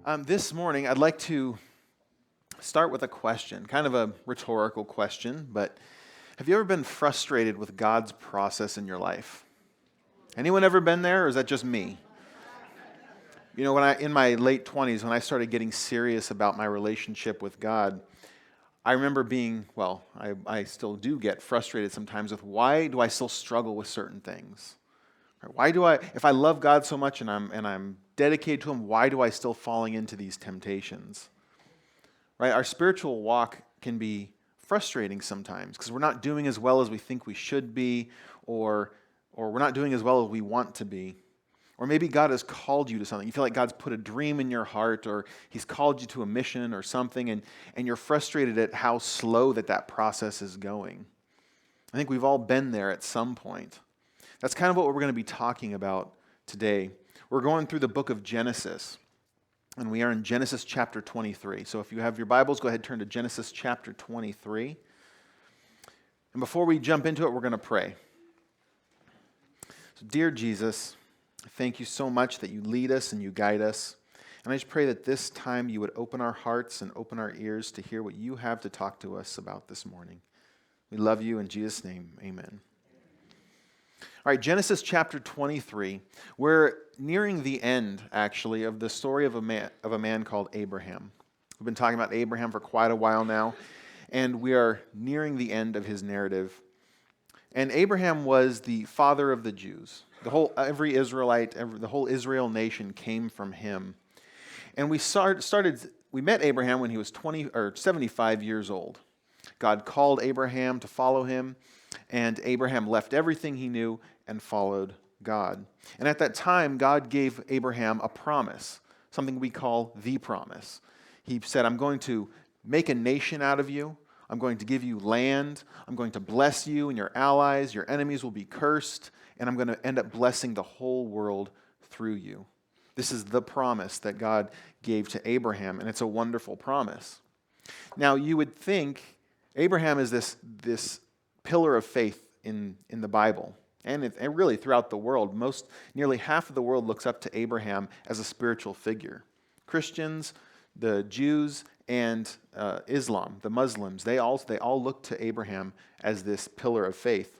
This morning, I'd like to start with a question, kind of a rhetorical question, but have you ever been frustrated with God's process in your life? Anyone ever been there, or is that just me? You know, in my late 20s, when I started getting serious about my relationship with God, I remember I still do get frustrated sometimes with why do I still struggle with certain things? Why do if I love God so much and I'm dedicated to Him, why do I still falling into these temptations? Right? Our spiritual walk can be frustrating sometimes because we're not doing as well as we think we should be, or we're not doing as well as we want to be. Or maybe God has called you to something. You feel like God's put a dream in your heart, or He's called you to a mission or something, and you're frustrated at how slow that process is going. I think we've all been there at some point. That's kind of what we're going to be talking about today. We're going through the book of Genesis, and we are in Genesis chapter 23. So if you have your Bibles, go ahead and turn to Genesis chapter 23. And before we jump into it, we're going to pray. So, dear Jesus, thank you so much that you lead us and you guide us. And I just pray that this time you would open our hearts and open our ears to hear what you have to talk to us about this morning. We love you. In Jesus' name, amen. All right, Genesis chapter 23. We're nearing the end, actually, of the story of a man called Abraham. We've been talking about Abraham for quite a while now, and we are nearing the end of his narrative. And Abraham was the father of the Jews. The whole Israel nation came from him. And we met Abraham when he was 75 years old. God called Abraham to follow him, and Abraham left everything he knew and followed God. And at that time, God gave Abraham a promise, something we call the promise. He said, I'm going to make a nation out of you. I'm going to give you land. I'm going to bless you and your allies. Your enemies will be cursed. And I'm going to end up blessing the whole world through you. This is the promise that God gave to Abraham, and it's a wonderful promise. Now, you would think Abraham is this pillar of faith in the Bible, and really throughout the world. Nearly half of the world looks up to Abraham as a spiritual figure. Christians, the Jews, and Islam, the Muslims, they all look to Abraham as this pillar of faith.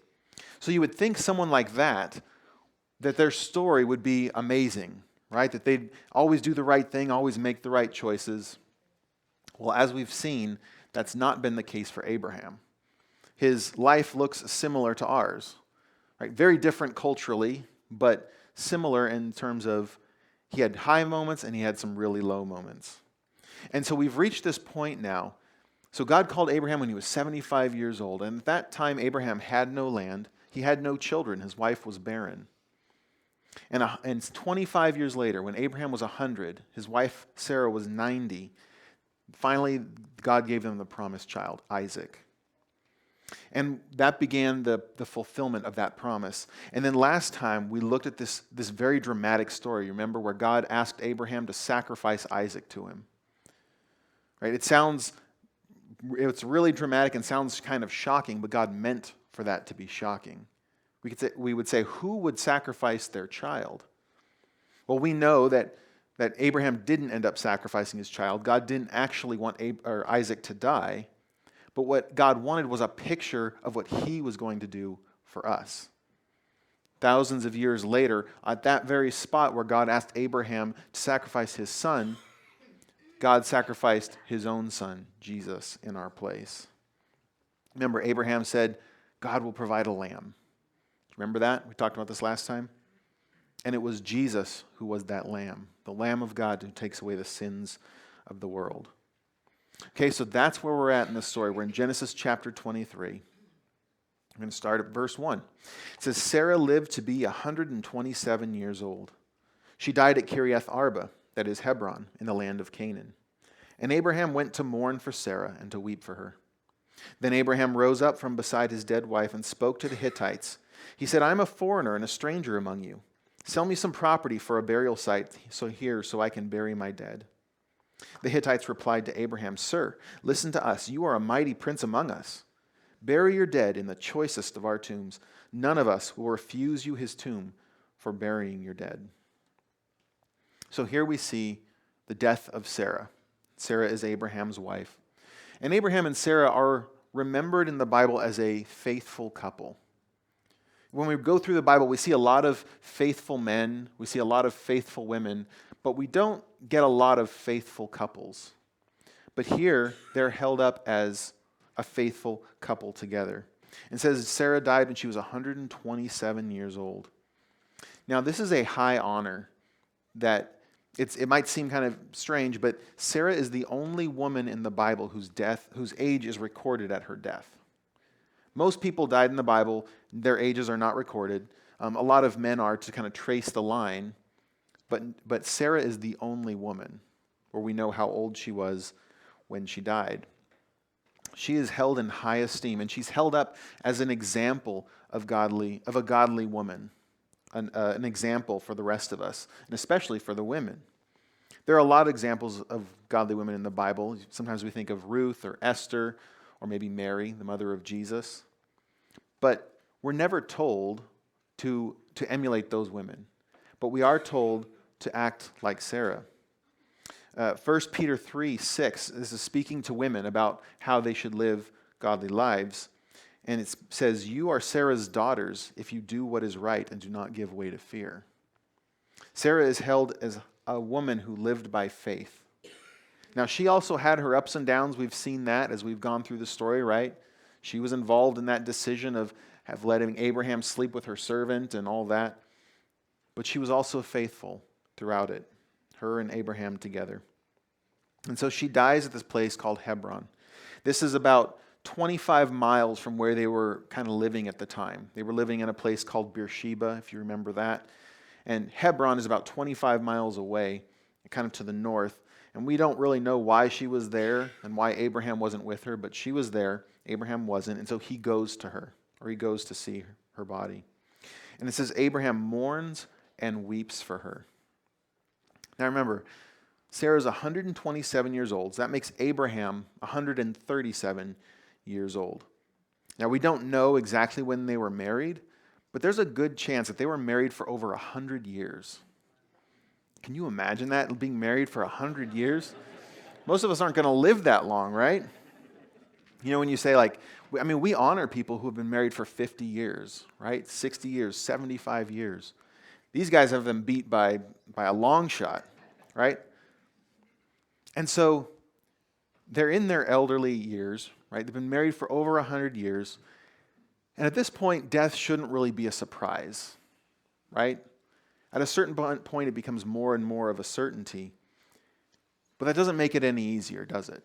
So you would think someone like that their story would be amazing, right? That they'd always do the right thing, always make the right choices. Well, as we've seen, that's not been the case for Abraham. His life looks similar to ours, right? Very different culturally, but similar in terms of he had high moments and he had some really low moments. And so we've reached this point now. So God called Abraham when he was 75 years old, and at that time Abraham had no land, he had no children, his wife was barren. And 25 years later, when Abraham was 100, his wife Sarah was 90, finally God gave them the promised child, Isaac. And that began the fulfillment of that promise. And then last time, we looked at this very dramatic story, remember, where God asked Abraham to sacrifice Isaac to him. Right? It's really dramatic and sounds kind of shocking, but God meant for that to be shocking. We would say, who would sacrifice their child? Well, we know that Abraham didn't end up sacrificing his child. God didn't actually want Isaac to die. But what God wanted was a picture of what he was going to do for us. Thousands of years later, at that very spot where God asked Abraham to sacrifice his son, God sacrificed his own son, Jesus, in our place. Remember, Abraham said, God will provide a lamb. Remember that? We talked about this last time. And it was Jesus who was that lamb, the Lamb of God who takes away the sins of the world. Okay, so that's where we're at in this story. We're in Genesis chapter 23. I'm going to start at verse 1. It says, Sarah lived to be 127 years old. She died at Kiriath Arba, that is Hebron, in the land of Canaan. And Abraham went to mourn for Sarah and to weep for her. Then Abraham rose up from beside his dead wife and spoke to the Hittites. He said, I am a foreigner and a stranger among you. Sell me some property for a burial site so I can bury my dead. The Hittites replied to Abraham, Sir, listen to us. You are a mighty prince among us. Bury your dead in the choicest of our tombs. None of us will refuse you his tomb for burying your dead. So here we see the death of Sarah. Sarah is Abraham's wife. And Abraham and Sarah are remembered in the Bible as a faithful couple. When we go through the Bible, we see a lot of faithful men, we see a lot of faithful women, but we don't get a lot of faithful couples. But here, they're held up as a faithful couple together. It says Sarah died when she was 127 years old. Now, this is a high honor that it might seem kind of strange, but Sarah is the only woman in the Bible whose age is recorded at her death. Most people died in the Bible, their ages are not recorded. A lot of men are to kind of trace the line, but Sarah is the only woman where we know how old she was when she died. She is held in high esteem, and she's held up as an example of a godly woman, an example for the rest of us, and especially for the women. There are a lot of examples of godly women in the Bible. Sometimes we think of Ruth or Esther or maybe Mary, the mother of Jesus. But we're never told to emulate those women. But we are told to act like Sarah. 1 Peter 3:6, this is speaking to women about how they should live godly lives. And it says, "You are Sarah's daughters if you do what is right and do not give way to fear." Sarah is held as a woman who lived by faith. Now, she also had her ups and downs. We've seen that as we've gone through the story, right? She was involved in that decision of letting Abraham sleep with her servant and all that. But she was also faithful throughout it, her and Abraham together. And so she dies at this place called Hebron. This is about 25 miles from where they were kind of living at the time. They were living in a place called Beersheba, if you remember that. And Hebron is about 25 miles away, kind of to the north. And we don't really know why she was there and why Abraham wasn't with her, but she was there. Abraham wasn't. And so he goes to her, or he goes to see her body. And it says Abraham mourns and weeps for her. Now remember, Sarah's 127 years old. So that makes Abraham 137 years old. Now we don't know exactly when they were married, but there's a good chance that they were married for over 100 years. Can you imagine that, being married for 100 years? Most of us aren't going to live that long, right? You know, when you say we honor people who have been married for 50 years, right? 60 years, 75 years. These guys have been beat by a long shot, right? And so they're in their elderly years, right? They've been married for over 100 years. And at this point, death shouldn't really be a surprise, right? At a certain point, it becomes more and more of a certainty. But that doesn't make it any easier, does it?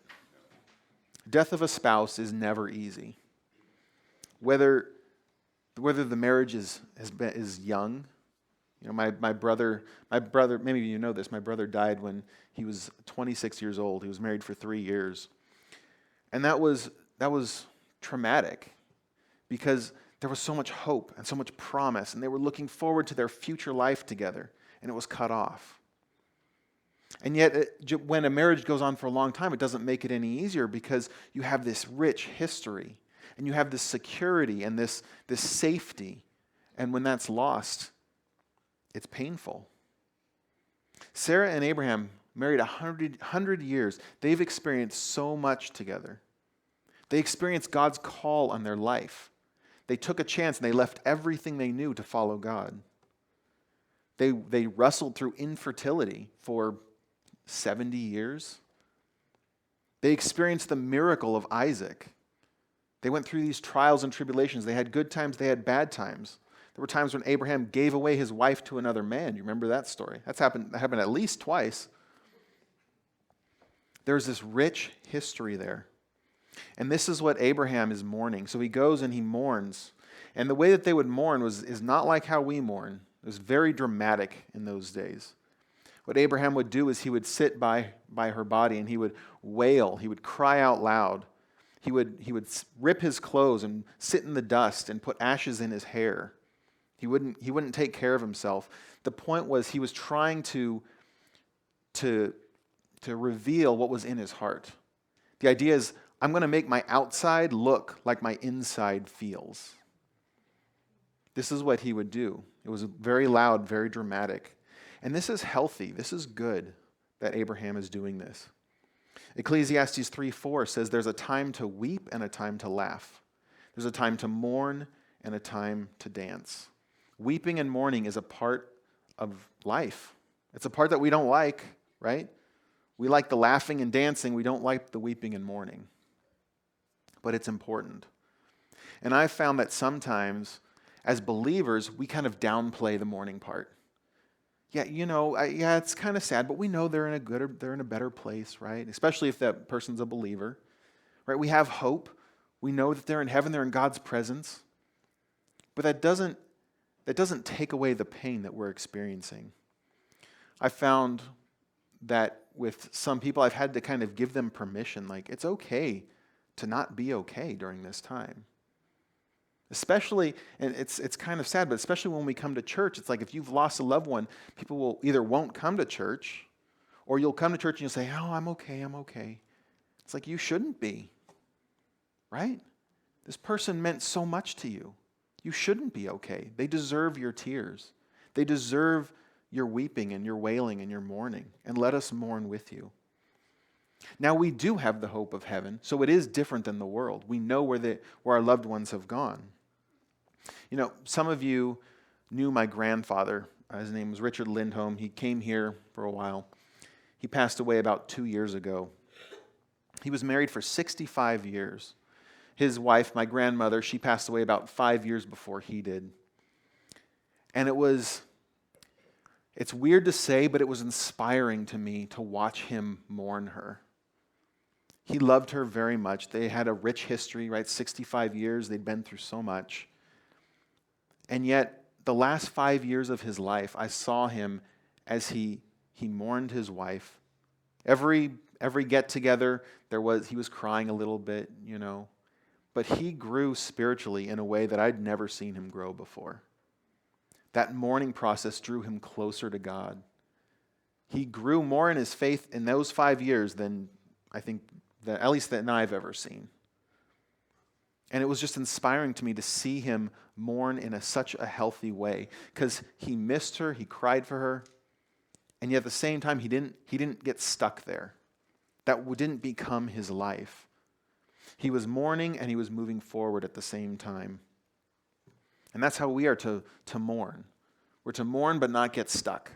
Death of a spouse is never easy. Whether the marriage is young. You know, my brother, maybe you know this, my brother died when he was 26 years old. He was married for 3 years. And that was traumatic because there was so much hope and so much promise, and they were looking forward to their future life together, and it was cut off. And yet, when a marriage goes on for a long time, it doesn't make it any easier because you have this rich history, and you have this security and this safety, and when that's lost, it's painful. Sarah and Abraham married 100 years. They've experienced so much together. They experienced God's call on their life. They took a chance and they left everything they knew to follow God. They wrestled through infertility for 70 years. They experienced the miracle of Isaac. They went through these trials and tribulations. They had good times, they had bad times. There were times when Abraham gave away his wife to another man. You remember that story? That happened at least twice. There's this rich history there. And this is what Abraham is mourning. So he goes and he mourns. And the way that they would mourn is not like how we mourn. It was very dramatic in those days. What Abraham would do is he would sit by her body and he would wail. He would cry out loud. He would rip his clothes and sit in the dust and put ashes in his hair. He wouldn't take care of himself. The point was he was trying to reveal what was in his heart. The idea is, I'm going to make my outside look like my inside feels. This is what he would do. It was very loud, very dramatic. And this is healthy. This is good. that Abraham is doing this. Ecclesiastes 3:4 says there's a time to weep and a time to laugh. There's a time to mourn and a time to dance. Weeping and mourning is a part of life. It's a part that we don't like, right? We like the laughing and dancing. We don't like the weeping and mourning. But it's important. And I've found that sometimes, as believers, we kind of downplay the mourning part. Yeah, it's kind of sad, but we know they're in a better place, right? Especially if that person's a believer, right? We have hope. We know that they're in heaven, they're in God's presence. But that doesn't take away the pain that we're experiencing. I found that with some people, I've had to kind of give them permission, like it's okay to not be okay during this time. Especially, and it's kind of sad, but especially when we come to church, it's like if you've lost a loved one, people will either won't come to church, or you'll come to church and you'll say, oh, I'm okay. It's like you shouldn't be, right? This person meant so much to you. You shouldn't be okay. They deserve your tears. They deserve your weeping and your wailing and your mourning, and let us mourn with you. Now we do have the hope of heaven, so it is different than the world. We know where our loved ones have gone. Some of you knew my grandfather. His name was Richard Lindholm. He came here for a while. He passed away about 2 years ago. He was married for 65 years. His wife, my grandmother, she passed away about 5 years before he did. And it's weird to say, but it was inspiring to me to watch him mourn her. He loved her very much. They had a rich history, right? 65 years, they'd been through so much. And yet, the last 5 years of his life, I saw him as he mourned his wife. Every get-together, he was crying a little bit, But he grew spiritually in a way that I'd never seen him grow before. That mourning process drew him closer to God. He grew more in his faith in those 5 years than I think, at least than I've ever seen. And it was just inspiring to me to see him mourn in such a healthy way, because he missed her, he cried for her, and yet at the same time he didn't get stuck there. That didn't become his life. He was mourning and he was moving forward at the same time. And that's how we are to mourn. We're to mourn but not get stuck,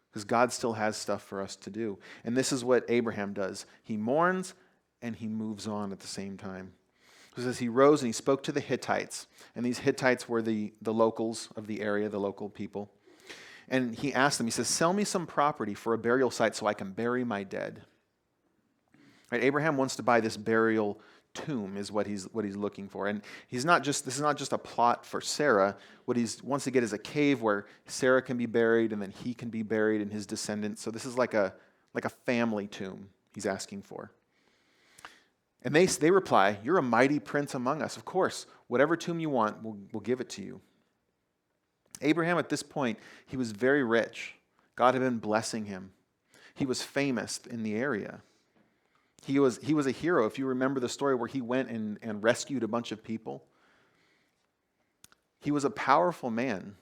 because God still has stuff for us to do. And this is what Abraham does. He mourns and he moves on at the same time. It says he rose and he spoke to the Hittites. And these Hittites were the locals of the area, the local people. And he asked them, he says, sell me some property for a burial site so I can bury my dead. Right? Abraham wants to buy this burial tomb is what he's looking for. And this is not just a plot for Sarah. What he wants to get is a cave where Sarah can be buried and then he can be buried and his descendants. So this is like a family tomb he's asking for. And they reply, you're a mighty prince among us. Of course, whatever tomb you want, we'll give it to you. Abraham, at this point, he was very rich. God had been blessing him. He was famous in the area. He was a hero. If you remember the story where he went and rescued a bunch of people. He was a powerful man.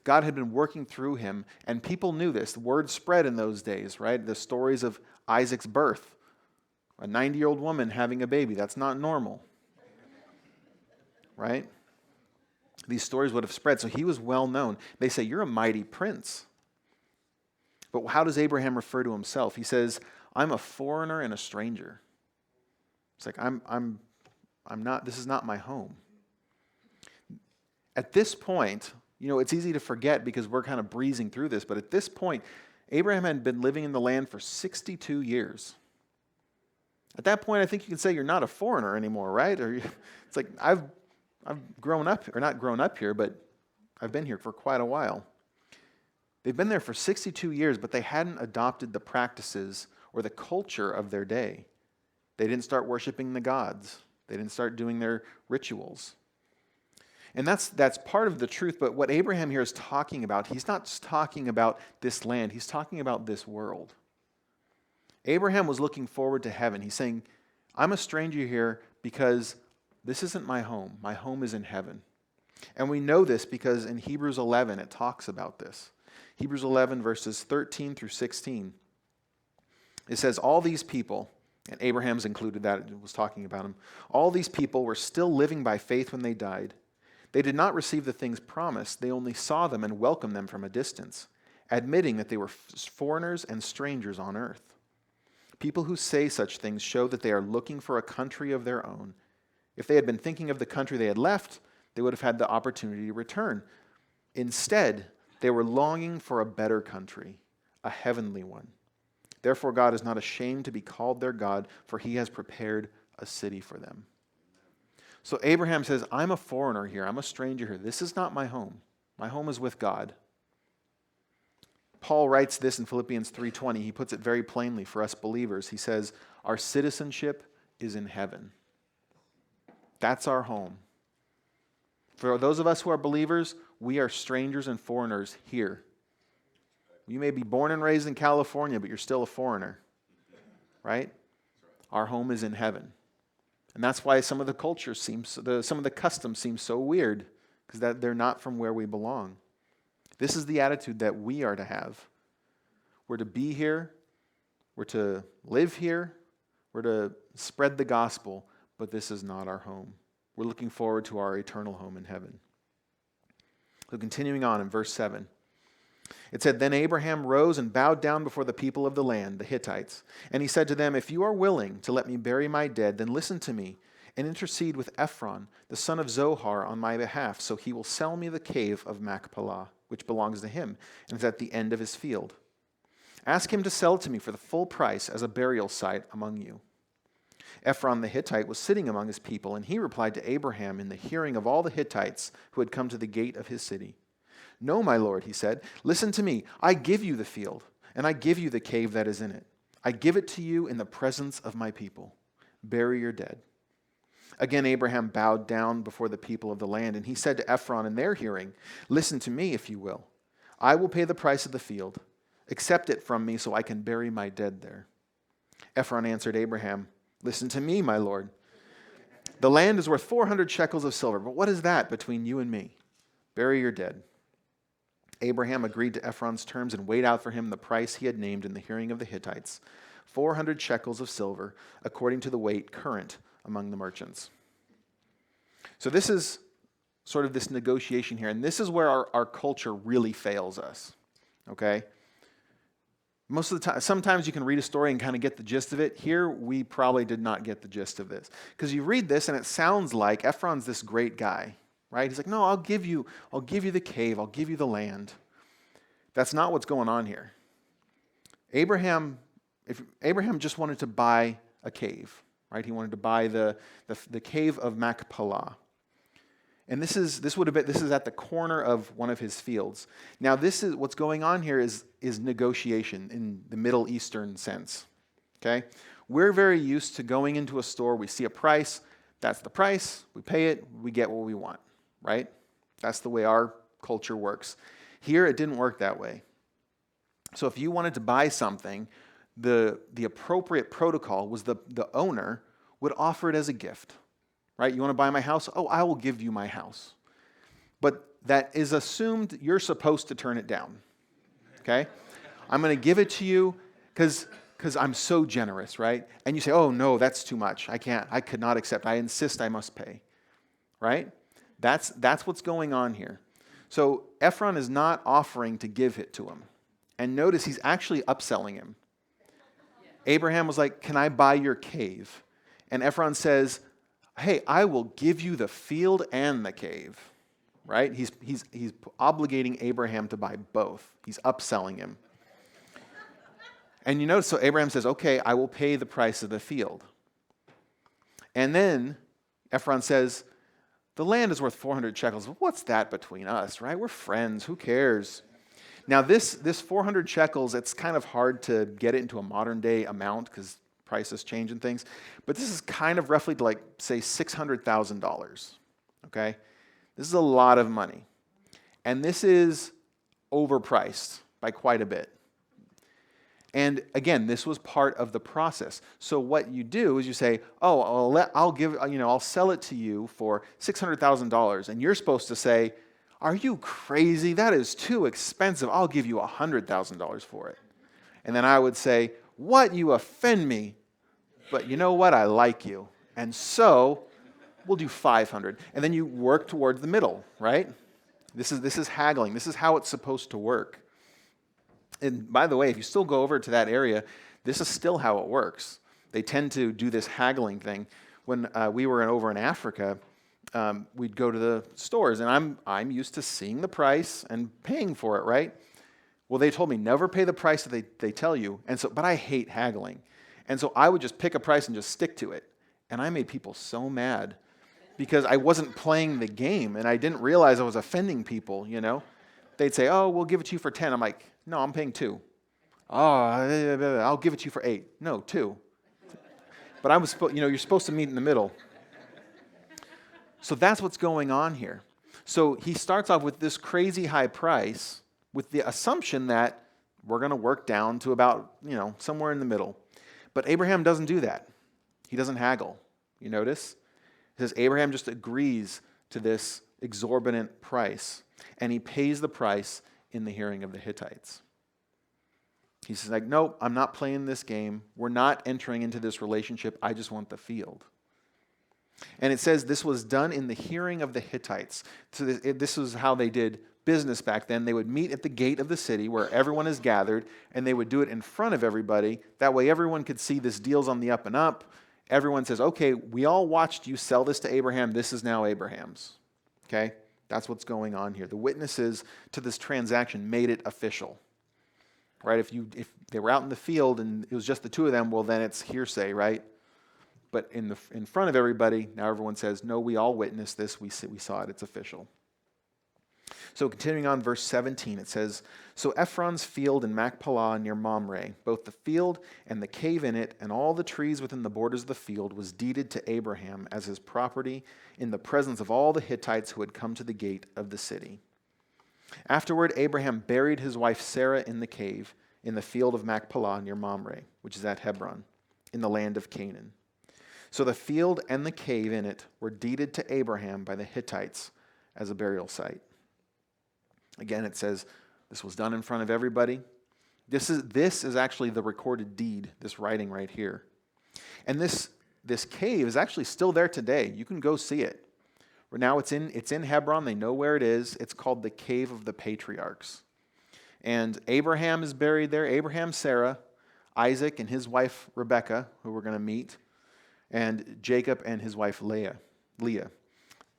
God had been working through him, and people knew this. The word spread in those days, right? The stories of Isaac's birth. A 90-year-old woman having a baby, that's not normal. Right? These stories would have spread, so he was well known. They say, you're a mighty prince. But how does Abraham refer to himself? He says, I'm a foreigner and a stranger. It's like, I'm not, this is not my home. At this point, it's easy to forget because we're kind of breezing through this, but at this point, Abraham had been living in the land for 62 years. At that point, I think you can say you're not a foreigner anymore, right? It's like, I've grown up, or not grown up here, but I've been here for quite a while. They've been there for 62 years, but they hadn't adopted the practices or the culture of their day. They didn't start worshiping the gods. They didn't start doing their rituals. And that's part of the truth, but what Abraham here is talking about, he's not just talking about this land, he's talking about this world. Abraham was looking forward to heaven. He's saying, I'm a stranger here because this isn't my home. My home is in heaven. And we know this because in Hebrews 11, it talks about this. Hebrews 11, verses 13 through 16. It says, all these people, and Abraham's included that, it was talking about him, all these people were still living by faith when they died. They did not receive the things promised, they only saw them and welcomed them from a distance, admitting that they were foreigners and strangers on earth. People who say such things show that they are looking for a country of their own. If they had been thinking of the country they had left, they would have had the opportunity to return. Instead, they were longing for a better country, a heavenly one. Therefore, God is not ashamed to be called their God, for he has prepared a city for them. So Abraham says, I'm a foreigner here. I'm a stranger here. This is not my home. My home is with God. Paul writes this in Philippians 3:20. He puts it very plainly for us believers. He says, our citizenship is in heaven. That's our home. For those of us who are believers, we are strangers and foreigners here. You may be born and raised in California, but you're still a foreigner, right? Our home is in heaven. And that's why some of the culture some of the customs seem so weird, because that they're not from where we belong. This is the attitude that we are to have. We're to be here, we're to live here, we're to spread the gospel, but this is not our home. We're looking forward to our eternal home in heaven. So continuing on in verse 7. It said, Then Abraham rose and bowed down before the people of the land, the Hittites. And he said to them, If you are willing to let me bury my dead, then listen to me and intercede with Ephron, the son of Zohar, on my behalf, so he will sell me the cave of Machpelah, which belongs to him, and is at the end of his field. Ask him to sell to me for the full price as a burial site among you. Ephron the Hittite was sitting among his people, and he replied to Abraham in the hearing of all the Hittites who had come to the gate of his city. No, my lord, he said, listen to me. I give you the field, and I give you the cave that is in it. I give it to you in the presence of my people. Bury your dead. Again, Abraham bowed down before the people of the land, and he said to Ephron in their hearing, Listen to me, if you will. I will pay the price of the field. Accept it from me so I can bury my dead there. Ephron answered Abraham, Listen to me, my lord. The land is worth 400 shekels of silver, but what is that between you and me? Bury your dead. Abraham agreed to Ephron's terms and weighed out for him the price he had named in the hearing of the Hittites, 400 shekels of silver, according to the weight current among the merchants. So this is sort of this negotiation here, and this is where our culture really fails us, okay? Most of the time, sometimes you can read a story and kind of get the gist of it. Here, we probably did not get the gist of this. Because you read this and it sounds like Ephron's this great guy, right? He's like, no, I'll give you the cave, I'll give you the land. That's not what's going on here. Abraham just wanted to buy a cave, right? He wanted to buy the cave of Machpelah. And this is at the corner of one of his fields. Now, this is what's going on here is negotiation in the Middle Eastern sense. Okay? We're very used to going into a store, we see a price, that's the price, we pay it, we get what we want, right? That's the way our culture works. Here, it didn't work that way. So if you wanted to buy something, the appropriate protocol was the owner would offer it as a gift. Right? You want to buy my house? Oh, I will give you my house. But that is assumed you're supposed to turn it down. Okay? I'm going to give it to you because I'm so generous, right? And you say, oh, no, that's too much. I could not accept. I insist I must pay. Right? That's what's going on here. So Ephron is not offering to give it to him. And notice he's actually upselling him. Abraham was like, can I buy your cave? And Ephron says, hey, I will give you the field and the cave, right? He's obligating Abraham to buy both. He's upselling him. And you notice, so Abraham says, okay, I will pay the price of the field. And then Ephron says, the land is worth 400 shekels. What's that between us, right? We're friends. Who cares? Now, this 400 shekels, it's kind of hard to get it into a modern day amount because prices change and things, but this is kind of roughly to say $600,000, okay? This is a lot of money. And this is overpriced by quite a bit. And again, this was part of the process. So what you do is you say, oh, I'll sell it to you for $600,000. And you're supposed to say, are you crazy? That is too expensive. I'll give you $100,000 for it. And then I would say, what? You offend me. But you know what? I like you. And so we'll do 500. And then you work towards the middle, right? This is haggling. This is how it's supposed to work. And by the way, if you still go over to that area, this is still how it works. They tend to do this haggling thing. When we were over in Africa, we'd go to the stores, and I'm used to seeing the price and paying for it, right? Well, they told me never pay the price that they tell you, but I hate haggling. And so I would just pick a price and just stick to it. And I made people so mad because I wasn't playing the game, and I didn't realize I was offending people, you know? They'd say, oh, we'll give it to you for 10. I'm like, no, I'm paying 2. Oh, I'll give it to you for 8. No, 2. But you're supposed to meet in the middle. So that's what's going on here. So he starts off with this crazy high price with the assumption that we're going to work down to about, somewhere in the middle. But Abraham doesn't do that. He doesn't haggle. You notice? It says Abraham just agrees to this exorbitant price, and he pays the price in the hearing of the Hittites. He says, nope, I'm not playing this game. We're not entering into this relationship. I just want the field. And it says this was done in the hearing of the Hittites. So this was how they did business back then. They would meet at the gate of the city where everyone is gathered, and they would do it in front of everybody. That way everyone could see this deal's on the up and up. Everyone says, okay, we all watched you sell this to Abraham. This is now Abraham's. Okay? That's what's going on here. The witnesses to this transaction made it official. Right? If they were out in the field and it was just the two of them, well, then it's hearsay, right? But in front of everybody, now everyone says, no, we all witnessed this. We saw it. It's official. So continuing on verse 17, it says, so Ephron's field in Machpelah near Mamre, both the field and the cave in it, and all the trees within the borders of the field was deeded to Abraham as his property in the presence of all the Hittites who had come to the gate of the city. Afterward, Abraham buried his wife Sarah in the cave in the field of Machpelah near Mamre, which is at Hebron, in the land of Canaan. So the field and the cave in it were deeded to Abraham by the Hittites as a burial site. Again, it says this was done in front of everybody. This is actually the recorded deed, this writing right here. And this cave is actually still there today. You can go see it. Now it's in Hebron. They know where it is. It's called the Cave of the Patriarchs. And Abraham is buried there. Abraham, Sarah, Isaac and his wife Rebekah, who we're going to meet, and Jacob and his wife Leah.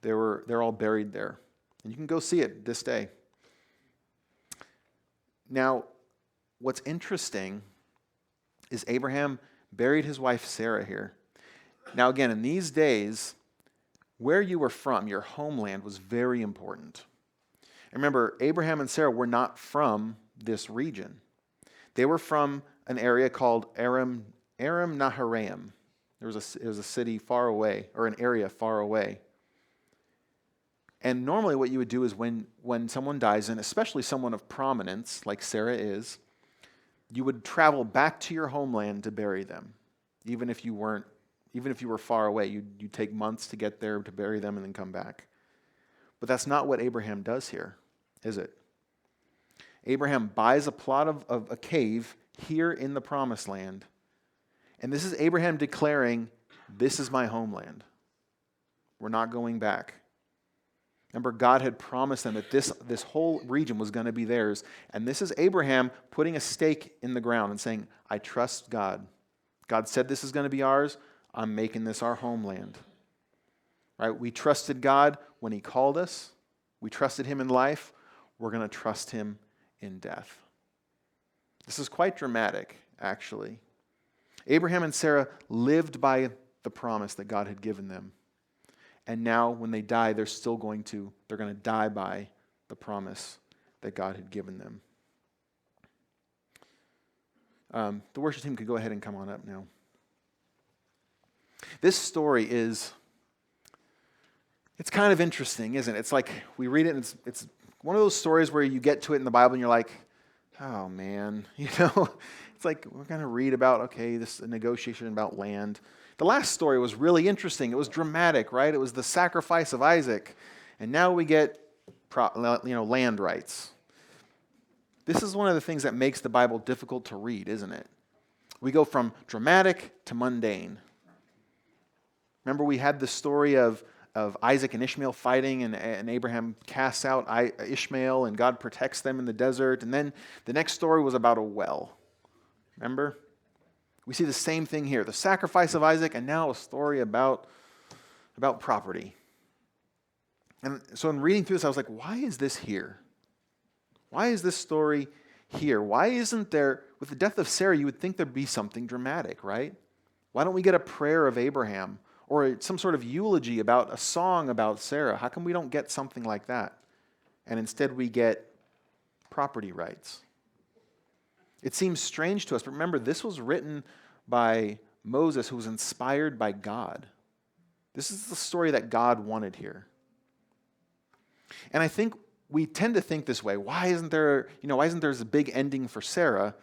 They're all buried there. And you can go see it this day. Now, what's interesting is Abraham buried his wife Sarah here. Now again, in these days, where you were from, your homeland, was very important. And remember, Abraham and Sarah were not from this region. They were from an area called Aram Naharaim. It was a city far away, or an area far away. And normally what you would do is when someone dies, and especially someone of prominence, like Sarah is, you would travel back to your homeland to bury them. Even if you were far away, you'd take months to get there to bury them and then come back. But that's not what Abraham does here, is it? Abraham buys a plot of a cave here in the promised land. And this is Abraham declaring, this is my homeland. We're not going back. Remember, God had promised them that this whole region was going to be theirs. And this is Abraham putting a stake in the ground and saying, I trust God. God said this is going to be ours. I'm making this our homeland. Right? We trusted God when he called us. We trusted him in life. We're going to trust him in death. This is quite dramatic, actually. Abraham and Sarah lived by the promise that God had given them. And now when they die, they're going to die by the promise that God had given them. The worship team could go ahead and come on up now. This story it's kind of interesting, isn't it? It's like we read it and it's one of those stories where you get to it in the Bible and you're like, oh man, it's like we're going to read about, this negotiation about land. The last story was really interesting. It was dramatic, right? It was the sacrifice of Isaac. And now we get land rights. This is one of the things that makes the Bible difficult to read, isn't it? We go from dramatic to mundane. Remember, we had the story of Isaac and Ishmael fighting, and Abraham casts out Ishmael, and God protects them in the desert. And then the next story was about a well. Remember? We see the same thing here. The sacrifice of Isaac, and now a story about property. And so in reading through this, I was like, why is this here? Why is this story here? Why isn't there, with the death of Sarah, you would think there'd be something dramatic, right? Why don't we get a prayer of Abraham or some sort of eulogy about a song about Sarah? How come we don't get something like that? And instead we get property rights. It seems strange to us, but remember, this was written by Moses, who was inspired by God. This is the story that God wanted here. And I think we tend to think this way. Why isn't there this big ending for Sarah?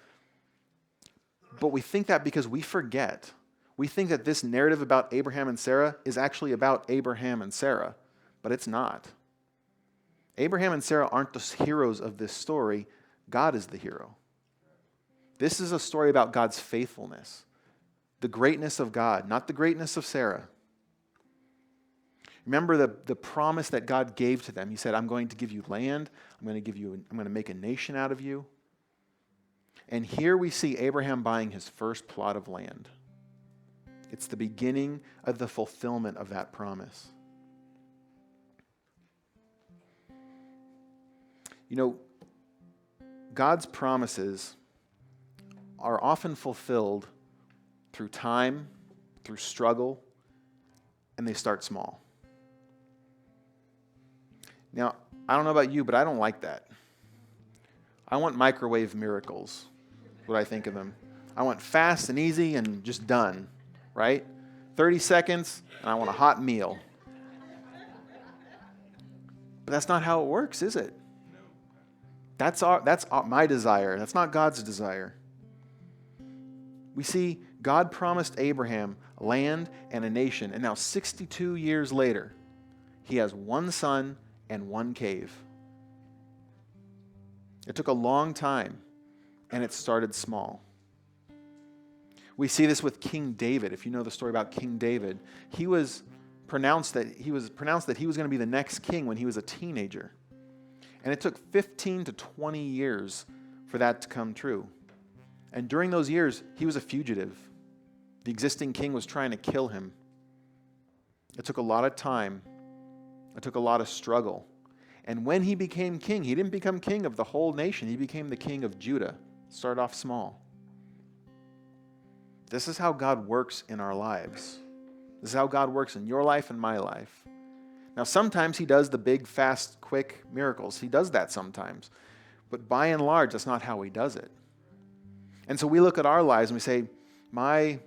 But we think that because we forget. We think that this narrative about Abraham and Sarah is actually about Abraham and Sarah, but it's not. Abraham and Sarah aren't the heroes of this story. God is the hero. This is a story about God's faithfulness, the greatness of God, not the greatness of Sarah. Remember the promise that God gave to them. He said, I'm going to give you land. I'm going to make a nation out of you. And here we see Abraham buying his first plot of land. It's the beginning of the fulfillment of that promise. You know, God's promises are often fulfilled through time, through struggle, and they start small. Now, I don't know about you, but I don't like that. I want microwave miracles, what I think of them. I want fast and easy and just done, right? 30 seconds, and I want a hot meal. But that's not how it works, is it? That's my desire. That's not God's desire. We see God promised Abraham land and a nation, and now 62 years later, he has one son and one cave. It took a long time, and it started small. We see this with King David. If you know the story about King David, he was pronounced that he was going to be the next king when he was a teenager. And it took 15 to 20 years for that to come true. And during those years, he was a fugitive. The existing king was trying to kill him. It took a lot of time. It took a lot of struggle. And when he became king, he didn't become king of the whole nation. He became the king of Judah. Started off small. This is how God works in our lives. This is how God works in your life and my life. Now, sometimes he does the big, fast, quick miracles. He does that sometimes. But by and large, that's not how he does it. And so we look at our lives and we say, my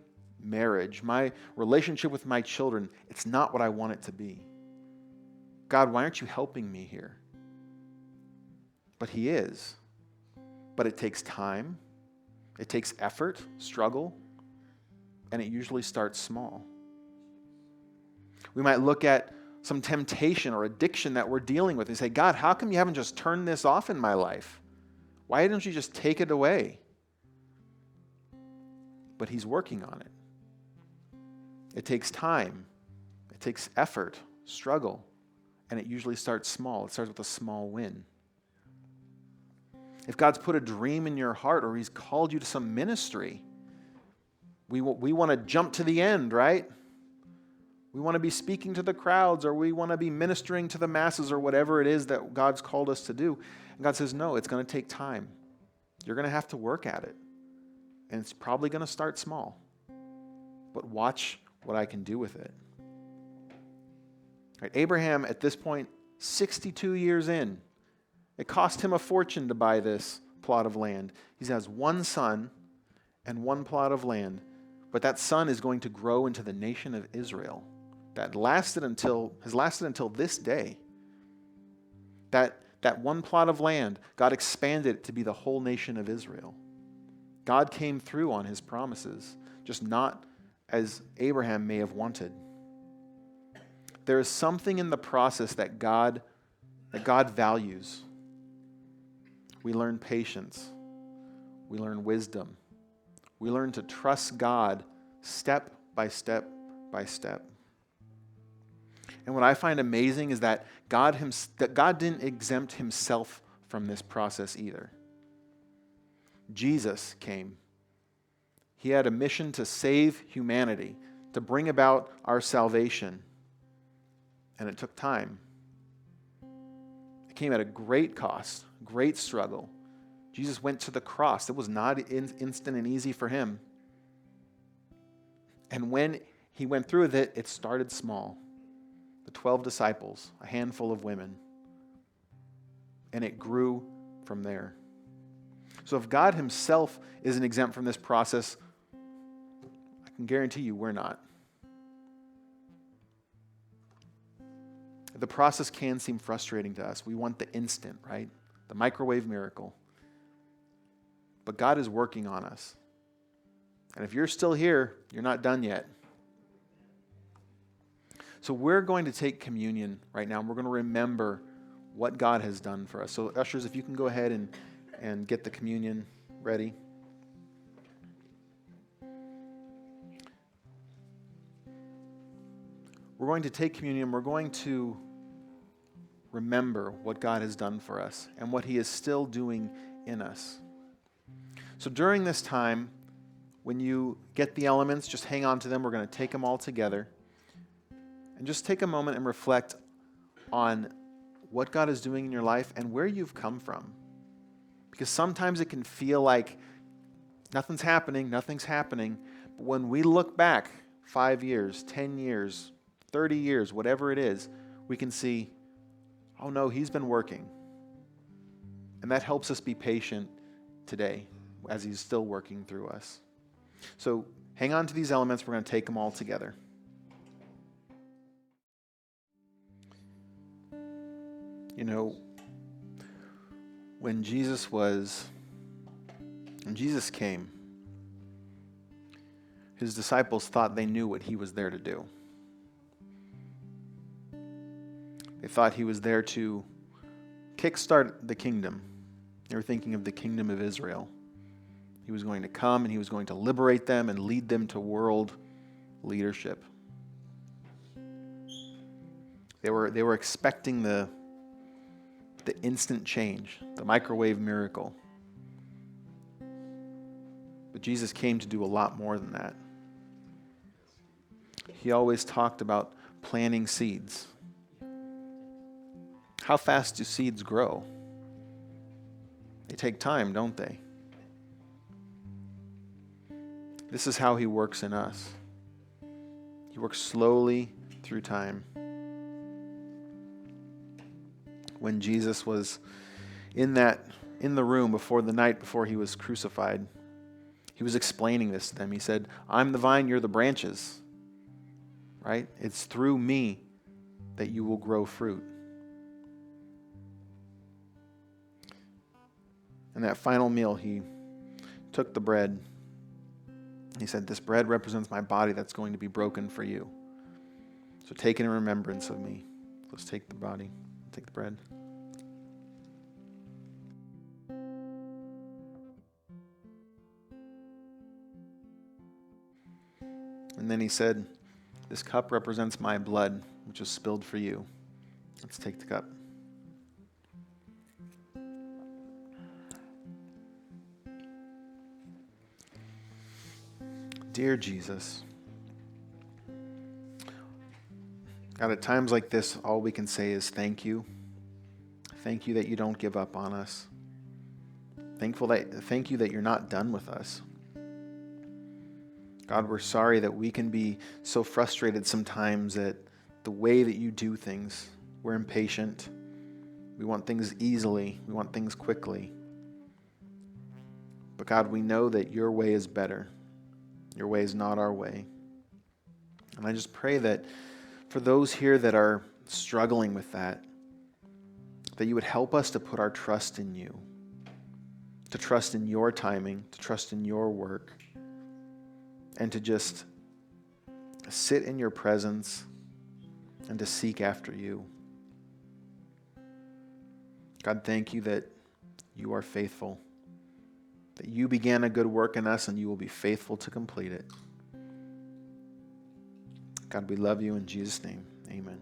marriage, my relationship with my children, it's not what I want it to be. God, why aren't you helping me here? But he is. But it takes time. It takes effort, struggle, and it usually starts small. We might look at some temptation or addiction that we're dealing with and say, God, how come you haven't just turned this off in my life? Why don't you just take it away? But he's working on it. It takes time. It takes effort, struggle, and it usually starts small. It starts with a small win. If God's put a dream in your heart or he's called you to some ministry, we want to jump to the end, right? We want to be speaking to the crowds, or we want to be ministering to the masses, or whatever it is that God's called us to do. And God says, no, it's going to take time. You're going to have to work at it. And it's probably going to start small. But watch what I can do with it. Right, Abraham, at this point, 62 years in, it cost him a fortune to buy this plot of land. He has one son and one plot of land, but that son is going to grow into the nation of Israel. That has lasted until this day. That one plot of land, God expanded it to be the whole nation of Israel. God came through on his promises, just not as Abraham may have wanted. There is something in the process that God values. We learn patience. We learn wisdom. We learn to trust God step by step by step. And what I find amazing is that God didn't exempt himself from this process either. Jesus came. He had a mission to save humanity, to bring about our salvation. And it took time. It came at a great cost, great struggle. Jesus went to the cross. It was not instant and easy for him. And when he went through with it, it started small. The 12 disciples, a handful of women. And it grew from there. So if God himself isn't exempt from this process, I can guarantee you we're not. The process can seem frustrating to us. We want the instant, right? The microwave miracle. But God is working on us. And if you're still here, you're not done yet. So we're going to take communion right now, and we're going to remember what God has done for us. So ushers, if you can go ahead and get the communion ready. We're going to take communion. We're going to remember what God has done for us and what he is still doing in us. So during this time, when you get the elements, just hang on to them. We're going to take them all together. And just take a moment and reflect on what God is doing in your life and where you've come from. Because sometimes it can feel like nothing's happening. But when we look back 5 years, 10 years, 30 years, whatever it is, we can see, oh no, he's been working. And that helps us be patient today as he's still working through us. So hang on to these elements. We're going to take them all together. You know, when Jesus came, his disciples thought they knew what he was there to do. They thought he was there to kickstart the kingdom. They were thinking of the kingdom of Israel. He was going to come and he was going to liberate them and lead them to world leadership. They were expecting the instant change, the microwave miracle. But Jesus came to do a lot more than that. He always talked about planting seeds. How fast do seeds grow? They take time, don't they? This is how he works in us. He works slowly through time. When Jesus was in the room the night before he was crucified, he was explaining this to them. He said, I'm the vine, you're the branches. Right? It's through me that you will grow fruit. In that final meal, he took the bread. He said, this bread represents my body that's going to be broken for you. So take it in remembrance of me. Let's take the body, take the bread. And then he said, this cup represents my blood, which is spilled for you. Let's take the cup. Dear Jesus, God, at times like this, all we can say is thank you. Thank you that you don't give up on us. Thank you that you're not done with us. God, we're sorry that we can be so frustrated sometimes at the way that you do things. We're impatient. We want things easily. We want things quickly. But God, we know that your way is better. Your way is not our way. And I just pray that for those here that are struggling with that you would help us to put our trust in you, to trust in your timing, to trust in your work, and to just sit in your presence and to seek after you. God, thank you that you are faithful, that you began a good work in us and you will be faithful to complete it. God, we love you in Jesus' name. Amen.